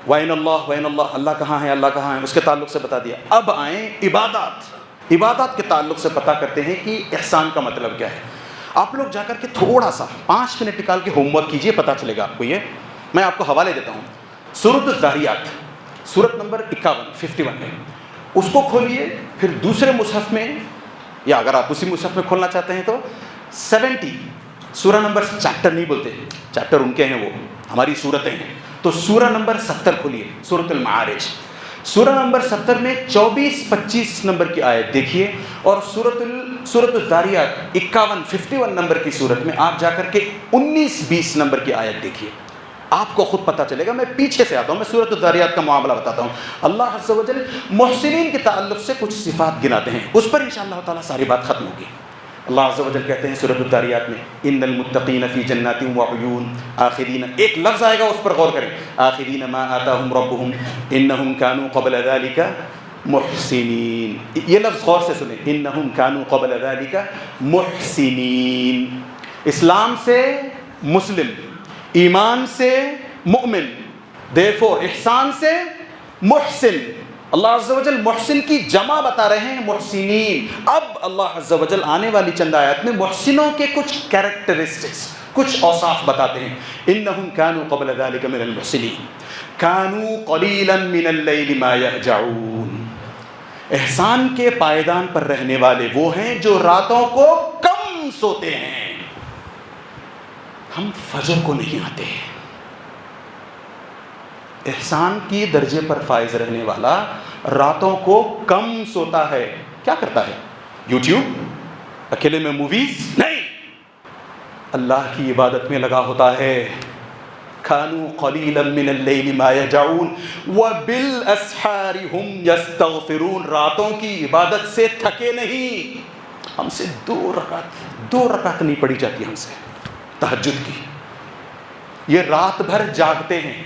وَإِنَ اللَّهُ اللہ کہاں ہے، اللہ کہاں ہے، اس کے تعلق سے بتا دیا۔ اب آئیں عبادات کے تعلق سے پتہ کرتے ہیں کہ احسان کا مطلب کیا ہے۔ آپ لوگ جا کر کے تھوڑا سا 5 منٹ نکال کے ہوم ورک کیجئے، پتہ چلے گا آپ کو۔ یہ میں آپ کو حوالے دیتا ہوں، سورۃ الذاریات، سورت نمبر 51 ہے، اس کو کھولیے، پھر دوسرے مصحف میں، یا اگر آپ اسی مصحف میں کھولنا چاہتے ہیں تو 70 سورہ نمبر، چیپٹر نہیں بولتے، چیپٹر ان کے ہیں، وہ ہماری سورتیں ہیں، تو سورہ نمبر 70 کھولیے، سورۃ المعارج، سورہ نمبر 70 میں 24-25 نمبر کی آیت دیکھیے، اور سورۃ الذاریات 51 نمبر کی سورت میں آپ جا کر کے 19-20 نمبر کی آیت دیکھیے، آپ کو خود پتہ چلے گا۔ میں پیچھے سے آتا ہوں، میں سورۃ الذاریات کا معاملہ بتاتا ہوں۔ اللہ عز و جل محسنین کے تعلق سے کچھ صفات گناتے ہیں، اس پر انشاءاللہ تعالیٰ ساری بات ختم ہوگی۔ اللہ عز و جل کہتے ہیں سورۃ الذاریات میں ان المتقین فی جنات وعیون آخرین، ایک لفظ آئے گا اس پر غور کریں، آخرین ما آتاہم ربہم انہم کانوا قبل ذلک محسنین، یہ لفظ غور سے سنیں، انہم کانوا قبل ذلک محسنین، اسلام سے مسلم، ایمان سے مومن، therefore احسان سے محسن۔ اللہ عز و جل محسن کی جمع بتا رہے ہیں، محسنین۔ اب اللہ عز و جل آنے والی چند آیات میں محسنوں کے کچھ کیریکٹرسٹکس، کچھ اوصاف بتاتے ہیں۔ انہم کانوا قبل ذلک من المحسنین کانوا قلیلا من اللیل ما یہجعون، احسان کے پائیدان پر رہنے والے وہ ہیں جو راتوں کو کم سوتے ہیں۔ ہم فجر کو نہیں آتے۔ احسان کی درجے پر فائز رہنے والا راتوں کو کم سوتا ہے، کیا کرتا ہے؟ یوٹیوب، اکیلے میں موویز نہیں، اللہ کی عبادت میں لگا ہوتا ہے۔ کانوا قلیلا من اللیل ما یہجعون وبالاسحار هم یستغفرون، راتوں کی عبادت سے تھکے نہیں۔ ہم سے 2 رکعت نہیں پڑھی جاتی، ہم سے تہجد کی یہ رات بھر جاگتے ہیں.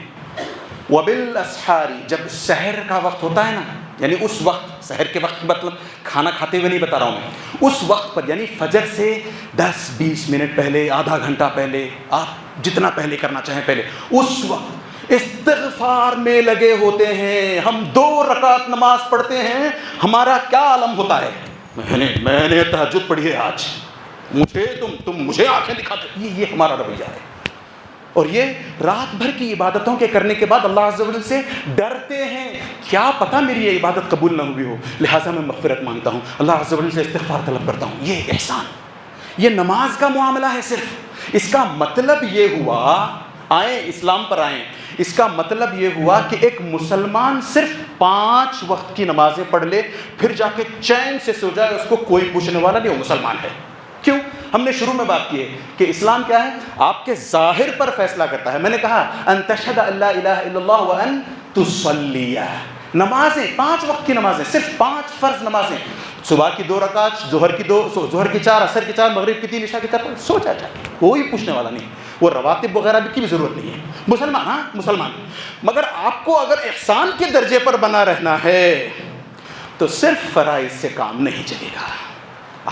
وبالاسحاری، جب سحر کا وقت ہوتا ہے نا، یعنی اس وقت، سحر کے وقت مطلب کھانا کھاتے ہوئے نہیں بتا رہا ہوں میں، اس وقت پر یعنی فجر سے 10-20 منٹ پہلے، آدھا گھنٹہ پہلے، آپ جتنا پہلے کرنا چاہیں پہلے، اس وقت استغفار میں لگے ہوتے ہیں. ہم 2 رکعت نماز پڑھتے ہیں، ہمارا کیا عالم ہوتا ہے، میں نے تہجد پڑھی ہے آج، مجھے تم مجھے آنکھیں دکھاتے، یہ ہمارا رویہ ہے. اور یہ رات بھر کی عبادتوں کے کرنے کے بعد اللہ عز و جل سے ڈرتے ہیں، کیا پتہ میری یہ عبادت قبول نہ ہوئی ہو، لہٰذا میں مغفرت مانگتا ہوں، اللہ عز و جل سے استغفار طلب کرتا ہوں. یہ احسان، یہ نماز کا معاملہ ہے صرف. اس کا مطلب یہ ہوا، آئیں اسلام پر آئیں، اس کا مطلب یہ ہوا کہ ایک مسلمان صرف 5 وقت کی نمازیں پڑھ لے، پھر جا کے چین سے سو جائے، اس کو کوئی پوچھنے والا نہیں، وہ مسلمان ہے. کیوں؟ ہم نے شروع میں بات کی ہے کہ اسلام کیا ہے، آپ کے ظاہر پر فیصلہ کرتا ہے. میں نے کہا ان تشہد ان لا الہ الا اللہ وان تصلی، نمازیں 5 وقت کی نمازیں، صرف 5 فرض نمازیں، صبح کی 2 رکعت، ظہر کی 2، ظہر کی 4، عصر کی 4، مغرب کی 3، عشاء کی 4، سو جائے، کوئی پوچھنے والا نہیں. وہ رواتب وغیرہ کی بھی ضرورت نہیں ہے. مسلمان، ہاں مسلمان. مگر آپ کو اگر احسان کے درجے پر بنا رہنا ہے تو صرف فرائض سے کام نہیں چلے گا،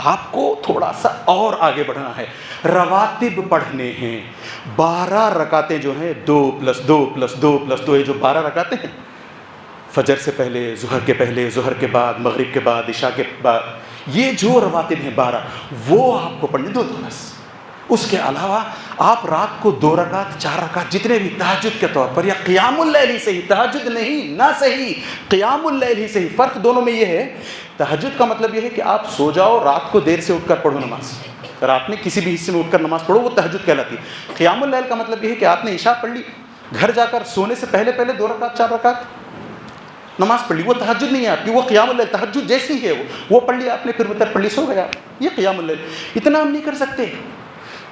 آپ کو تھوڑا سا اور آگے بڑھنا ہے. رواتب پڑھنے ہیں، 12 رکعتیں جو ہیں، 2+2+2+2، یہ جو 12 رکعتیں ہیں، فجر سے پہلے، ظہر کے پہلے، ظہر کے بعد، مغرب کے بعد، عشاء کے بعد، یہ جو رواتب ہیں 12، وہ آپ کو پڑھنے 2 بس. اس کے علاوہ آپ رات کو 2 رکعت، 4 رکعت، جتنے بھی تہجد کے طور پر، یا قیام اللیل ہی صحیح، تہجد نہیں نہ صحیح، قیام اللیل ہی صحیح. فرق دونوں میں یہ ہے، تہجد کا مطلب یہ ہے کہ آپ سو جاؤ، رات کو دیر سے اٹھ کر پڑھو نماز، رات میں کسی بھی حصے میں اٹھ کر نماز پڑھو، وہ تہجد کہلاتی ہے. قیام اللیل کا مطلب یہ ہے کہ آپ نے عشاء پڑھ لی، گھر جا کر سونے سے پہلے 2 رکعت، 4 رکعت نماز پڑھ لی، وہ تہجد نہیں ہے آپ کی، وہ قیام اللیل، تہجد جیسی ہے وہ پڑھ لی آپ نے، پھر وتر پڑھ لی، سو گیا. یہ قیام اللیل. اتنا ہم نہیں کر سکتے.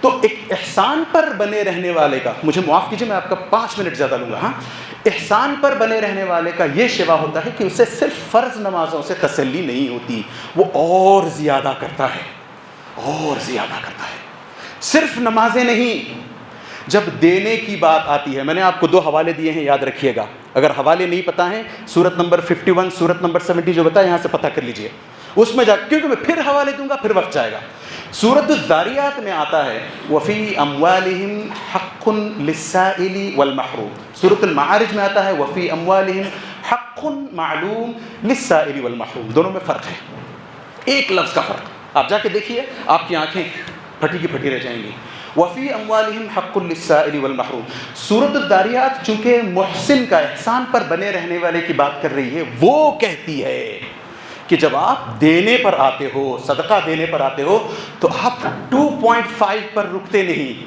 تو ایک احسان پر بنے رہنے والے کا، مجھے معاف کیجیے میں آپ کا 5 منٹ زیادہ لوں گا، ہاں، احسان پر بنے رہنے والے کا یہ شیوا ہوتا ہے کہ اسے صرف فرض نمازوں سے تسلی نہیں ہوتی، وہ اور زیادہ کرتا ہے، اور زیادہ کرتا ہے. صرف نمازیں نہیں، جب دینے کی بات آتی ہے، میں نے آپ کو 2 حوالے دیے ہیں، یاد رکھیے گا. اگر حوالے نہیں پتہ ہیں، سورت نمبر 51، سورت نمبر 70 جو بتا ہے، یہاں سے پتہ کر لیجئے. اس میں جا، کیونکہ میں پھر حوالے دوں گا، پھر وقت جائے گا. سورۃ الذاریات میں آتا ہے وفی اموالہم حق للسائل والمحروم. سورۃ المعارج میں آتا ہے وفی اموالہم حق معلوم للسائل والمحروم. دونوں میں فرق ہے، ایک لفظ کا فرق. آپ جا کے دیکھیے، آپ کی آنکھیں پھٹی کی پھٹی رہ جائیں گی. وفی اموالہم حق للسائل والمحروم. سورۃ الذاریات چونکہ محسن کا، احسان پر بنے رہنے والے کی بات کر رہی ہے، وہ کہتی ہے کہ جب آپ دینے پر آتے ہو، صدقہ دینے پر آتے ہو، تو آپ 2.5 پر رکتے نہیں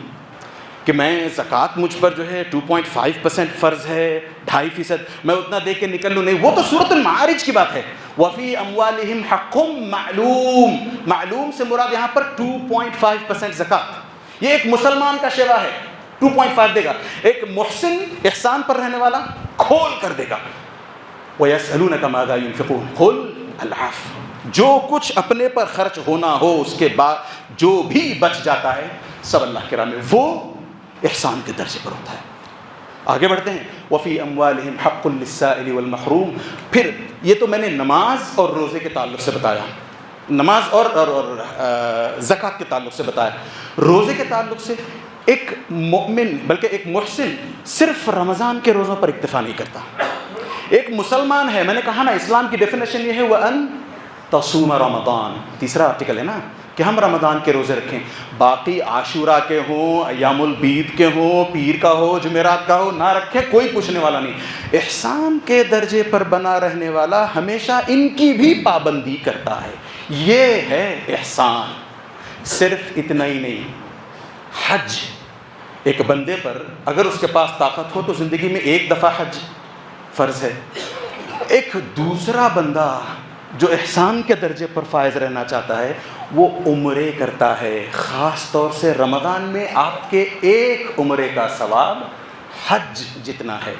کہ میں زکوٰۃ مجھ پر جو ہے 2.5% فرض ہے، 2.5% میں اتنا دے کے نکل لوں، نہیں. وہ تو سورۃ المعارج کی بات ہے. وفی اموالہم حق معلوم، معلوم سے مراد یہاں پر 2.5% زکوٰۃ. یہ ایک مسلمان کا شیوا ہے، 2.5 دے گا. ایک محسن، احسان پر رہنے والا، کھول کر دے گا. وَيَسْأَلُونَكَ مَاذَا يُنْفِقُونَ قُلْ الْعَفْوَ. جو کچھ اپنے پر خرچ ہونا ہو، اس کے بعد جو بھی بچ جاتا ہے سب اللہ کے راہ میں، وہ احسان کے درجے پر ہوتا ہے. آگے بڑھتے ہیں. وفی اموالہم حق للسائل والمحروم. پھر یہ تو میں نے نماز اور روزے کے تعلق سے بتایا، نماز اور زکوٰۃ کے تعلق سے بتایا. روزے کے تعلق سے ایک مومن، بلکہ ایک محسن، صرف رمضان کے روزوں پر اکتفا نہیں کرتا. ایک مسلمان ہے، میں نے کہا نا اسلام کی ڈیفینیشن یہ ہے وَأَن تَصُومَ رمضان، تیسرا آرٹیکل ہے نا، کہ ہم رمضان کے روزے رکھیں. باقی عاشورہ کے ہوں، ایام البید کے ہوں، پیر کا ہو، جمعرات کا ہو، نہ رکھیں، کوئی پوچھنے والا نہیں. احسان کے درجے پر بنا رہنے والا ہمیشہ ان کی بھی پابندی کرتا ہے. یہ ہے احسان. صرف اتنا ہی نہیں، حج ایک بندے پر اگر اس کے پاس طاقت ہو تو زندگی میں 1 دفعہ حج فرض ہے. ایک دوسرا بندہ جو احسان کے درجے پر فائز رہنا چاہتا ہے، وہ عمرے کرتا ہے. خاص طور سے رمضان میں آپ کے ایک عمرے کا ثواب حج جتنا ہے.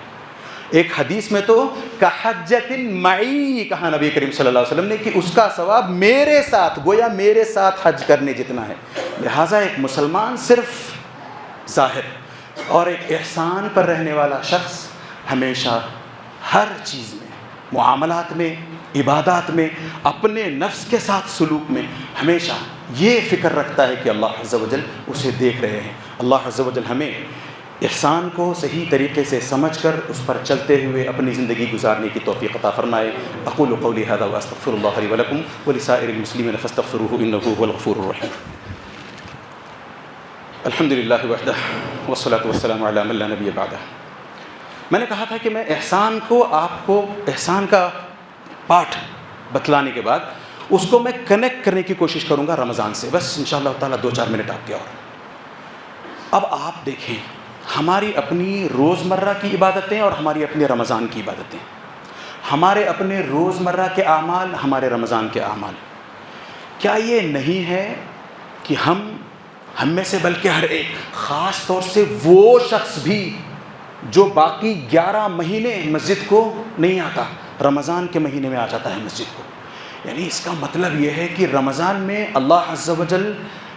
ایک حدیث میں تو کحجۃ معی کہا نبی کریم صلی اللہ علیہ وسلم نے، کہ اس کا ثواب میرے ساتھ، گویا میرے ساتھ حج کرنے جتنا ہے. لہٰذا ایک مسلمان صرف ظاہر، اور ایک احسان پر رہنے والا شخص ہمیشہ ہر چیز میں، معاملات میں، عبادات میں، اپنے نفس کے ساتھ سلوک میں ہمیشہ یہ فکر رکھتا ہے کہ اللہ عز و جل اسے دیکھ رہے ہیں۔ اللہ عز و جل ہمیں احسان کو صحیح طریقے سے سمجھ کر اس پر چلتے ہوئے اپنی زندگی گزارنے کی توفیق عطا فرمائے۔ اقول قولی ھذا واستغفر اللہ لی ولکم ولسائر المسلمین فاستغفروہ انہ هو الغفور الرحیم۔ الحمد للہ وحدہ والصلاۃ والسلام علی من لا نبی بعدہ۔ میں نے کہا تھا کہ میں احسان کو آپ کو احسان کا پارٹ بتلانے کے بعد اس کو میں کنیکٹ کرنے کی کوشش کروں گا رمضان سے، بس انشاءاللہ تعالیٰ 2-4 منٹ آپ کے اور۔ اب آپ دیکھیں ہماری اپنی روزمرہ کی عبادتیں اور ہماری اپنی رمضان کی عبادتیں، ہمارے اپنے روزمرہ کے اعمال، ہمارے رمضان کے اعمال، کیا یہ نہیں ہے کہ ہم میں سے بلکہ ہر ایک، خاص طور سے وہ شخص بھی جو باقی 11 مہینے مسجد کو نہیں آتا، رمضان کے مہینے میں آ جاتا ہے مسجد کو، یعنی اس کا مطلب یہ ہے کہ رمضان میں اللہ عز و جل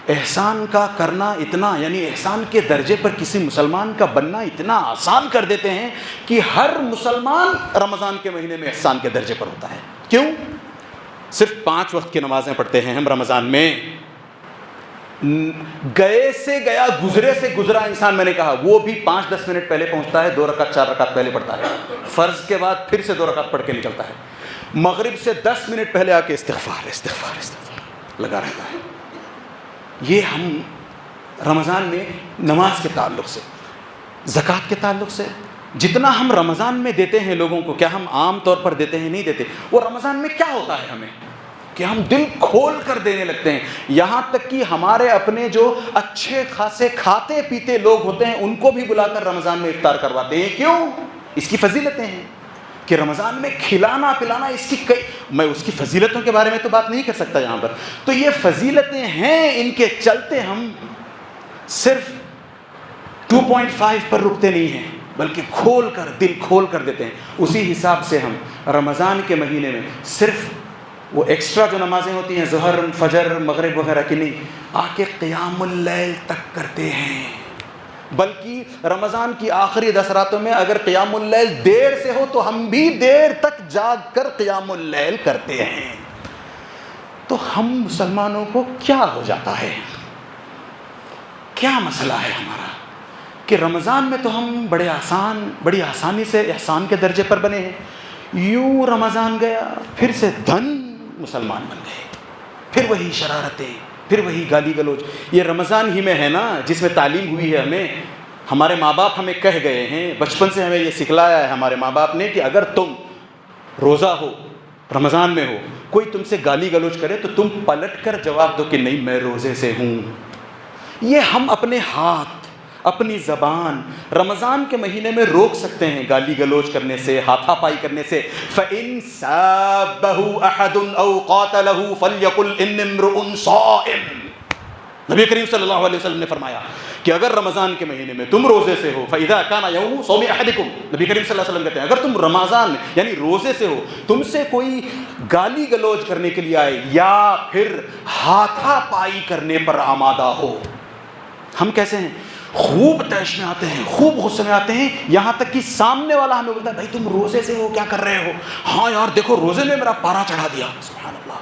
احسان کا کرنا اتنا، یعنی احسان کے درجے پر کسی مسلمان کا بننا اتنا آسان کر دیتے ہیں کہ ہر مسلمان رمضان کے مہینے میں احسان کے درجے پر ہوتا ہے۔ کیوں؟ صرف 5 وقت کی نمازیں پڑھتے ہیں ہم رمضان میں، گئے سے گیا گزرے سے گزرا انسان، میں نے کہا وہ بھی 5-10 منٹ پہلے پہنچتا ہے، 2 رکعت 4 رکعت پہلے پڑھتا ہے، فرض کے بعد پھر سے 2 رکعت پڑھ کے نکلتا ہے، مغرب سے 10 منٹ پہلے آ کے استغفار لگا رہتا ہے۔ یہ ہم رمضان میں نماز کے تعلق سے، زکوٰۃ کے تعلق سے جتنا ہم رمضان میں دیتے ہیں لوگوں کو، کیا ہم عام طور پر دیتے ہیں؟ نہیں دیتے۔ وہ رمضان میں کیا ہوتا ہے ہمیں کہ ہم دل کھول کر دینے لگتے ہیں، یہاں تک کہ ہمارے اپنے جو اچھے خاصے کھاتے پیتے لوگ ہوتے ہیں ان کو بھی بلا کر رمضان میں افطار کرواتے ہیں۔ کیوں؟ اس کی فضیلتیں ہیں کہ رمضان میں کھلانا پلانا، اس کی میں اس کی فضیلتوں کے بارے میں تو بات نہیں کر سکتا یہاں پر، تو یہ فضیلتیں ہیں، ان کے چلتے ہم صرف 2.5 پر رکتے نہیں ہیں بلکہ کھول کر، دل کھول کر دیتے ہیں۔ اسی حساب سے ہم رمضان کے مہینے میں صرف وہ ایکسٹرا جو نمازیں ہوتی ہیں ظہر، فجر، مغرب وغیرہ کی نہیں، آ کے قیام اللیل تک کرتے ہیں، بلکہ رمضان کی آخری 10 راتوں میں اگر قیام اللیل دیر سے ہو تو ہم بھی دیر تک جاگ کر قیام اللیل کرتے ہیں۔ تو ہم مسلمانوں کو کیا ہو جاتا ہے، کیا مسئلہ ہے ہمارا کہ رمضان میں تو ہم بڑی آسانی سے احسان کے درجے پر بنے ہیں، یوں رمضان گیا پھر سے دھن مسلمان بن گئے، پھر وہی شرارتیں، پھر وہی گالی گلوچ۔ یہ رمضان ہی میں ہے نا جس میں تعلیم ہوئی ہے ہمیں، ہمارے ماں باپ ہمیں کہہ گئے ہیں، بچپن سے ہمیں یہ سکھلایا ہے ہمارے ماں باپ نے کہ اگر تم روزہ ہو، رمضان میں ہو، کوئی تم سے گالی گلوچ کرے تو تم پلٹ کر جواب دو کہ نہیں میں روزے سے ہوں۔ یہ ہم اپنے ہاتھ، اپنی زبان رمضان کے مہینے میں روک سکتے ہیں گالی گلوچ کرنے سے، ہاتھا پائی کرنے سے۔ فَإِن سَابَّهُ أَحَدٌ أَوْ قَاتَلَهُ فَلْيَقُلْ إِنِّ امْرُؤٌ صَائِمٌ۔ نبی کریم صلی اللہ علیہ وسلم نے فرمایا کہ اگر رمضان کے مہینے میں تم روزے سے ہو، فَإِذَا كَانَ يَوْمُ صَوْمِ أَحَدِكُمْ، نبی کریم صلی اللہ علیہ وسلم کہتے ہیں اگر تم رمضان میں یعنی روزے سے ہو، تم سے کوئی گالی گلوچ کرنے کے لیے آئے یا پھر ہاتھا پائی کرنے پر آمادہ ہو، ہم کیسے ہیں؟ خوب طیش میں آتے ہیں، خوب غصے میں آتے ہیں، یہاں تک کہ سامنے والا ہمیں بولتا ہے بھائی تم روزے سے ہو، کیا کر رہے ہو؟ ہاں یار دیکھو روزے میں میرا پارا چڑھا دیا، سبحان اللہ۔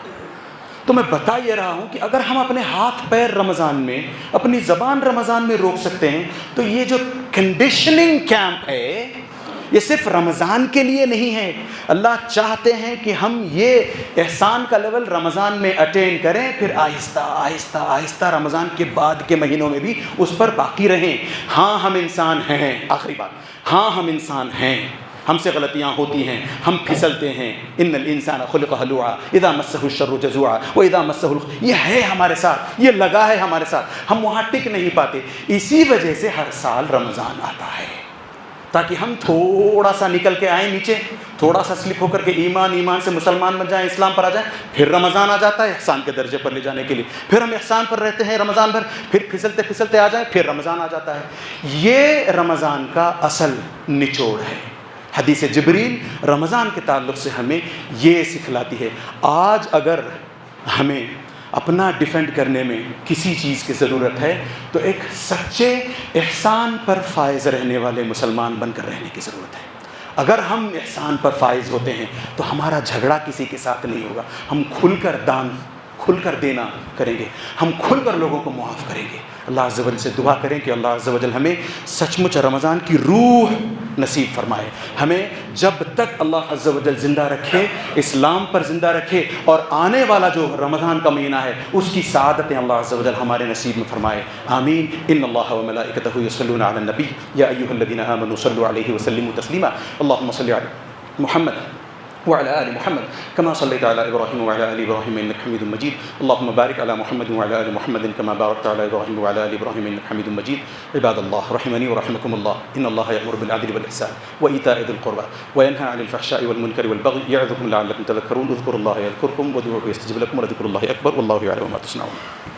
تو میں بتا یہ رہا ہوں کہ اگر ہم اپنے ہاتھ پیر رمضان میں، اپنی زبان رمضان میں روک سکتے ہیں، تو یہ جو کنڈیشننگ کیمپ ہے یہ صرف رمضان کے لیے نہیں ہے۔ اللہ چاہتے ہیں کہ ہم یہ احسان کا لیول رمضان میں اٹین کریں، پھر آہستہ آہستہ آہستہ رمضان کے بعد کے مہینوں میں بھی اس پر باقی رہیں۔ ہاں ہم انسان ہیں، آخری بات، ہاں ہم انسان ہیں، ہم سے غلطیاں ہوتی ہیں، ہم پھسلتے ہیں۔ ان الانسان خلق ہلوعا اذا مسہ الشر جزوعا واذا مسہ یہ ہے ہمارے ساتھ، یہ لگا ہے ہمارے ساتھ، ہم وہاں ٹک نہیں پاتے۔ اسی وجہ سے ہر سال رمضان آتا ہے تاکہ ہم تھوڑا سا نکل کے آئیں نیچے، تھوڑا سا سلپ ہو کر کے ایمان سے مسلمان بن جائیں، اسلام پر آ جائیں، پھر رمضان آ جاتا ہے احسان کے درجے پر لے جانے کے لیے، پھر ہم احسان پر رہتے ہیں رمضان بھر، پھر پھسلتے پھسلتے آ جائیں، پھر رمضان آ جاتا ہے۔ یہ رمضان کا اصل نچوڑ ہے۔ حدیث جبریل رمضان کے تعلق سے ہمیں یہ سکھلاتی ہے۔ آج اگر ہمیں اپنا ڈیفینڈ کرنے میں کسی چیز کی ضرورت ہے تو ایک سچے احسان پر فائز رہنے والے مسلمان بن کر رہنے کی ضرورت ہے۔ اگر ہم احسان پر فائز ہوتے ہیں تو ہمارا جھگڑا کسی کے ساتھ نہیں ہوگا، ہم کھل کر دینا کریں گے، ہم کھل کر لوگوں کو معاف کریں گے۔ اللہ عز و جل سے دعا کریں کہ اللہ عز و جل ہمیں سچ مچ رمضان کی روح نصیب فرمائے، ہمیں جب تک اللہ عز و جل زندہ رکھے اسلام پر زندہ رکھے، اور آنے والا جو رمضان کا مہینہ ہے اس کی سعادتیں اللہ عز و جل ہمارے نصیب میں فرمائے، آمین۔ ان اللہ و ملائکتہ یصلون علی النبی یا ایھا الذین آمنوا صلوا علیہ وسلموا تسلیما، اللهم صل علی محمد وعلى آل محمد كما صليت على إبراهيم وعلى آل إبراهيم إنك حميد مجيد، اللهم بارك على محمد وعلى آل محمد كما باركت على إبراهيم وعلى آل إبراهيم إنك حميد مجيد۔ عباد الله رحمني ورحمكم الله، إن الله يأمر بالعدل والإحسان وإيتاء ذي القربى وينهى عن الفحشاء والمنكر والبغي يعظكم لعلكم تذكرون، اذكروا الله يذكركم وادعوه يستجب لكم ولذكر الله أكبر والله يعلم ما تصنعون۔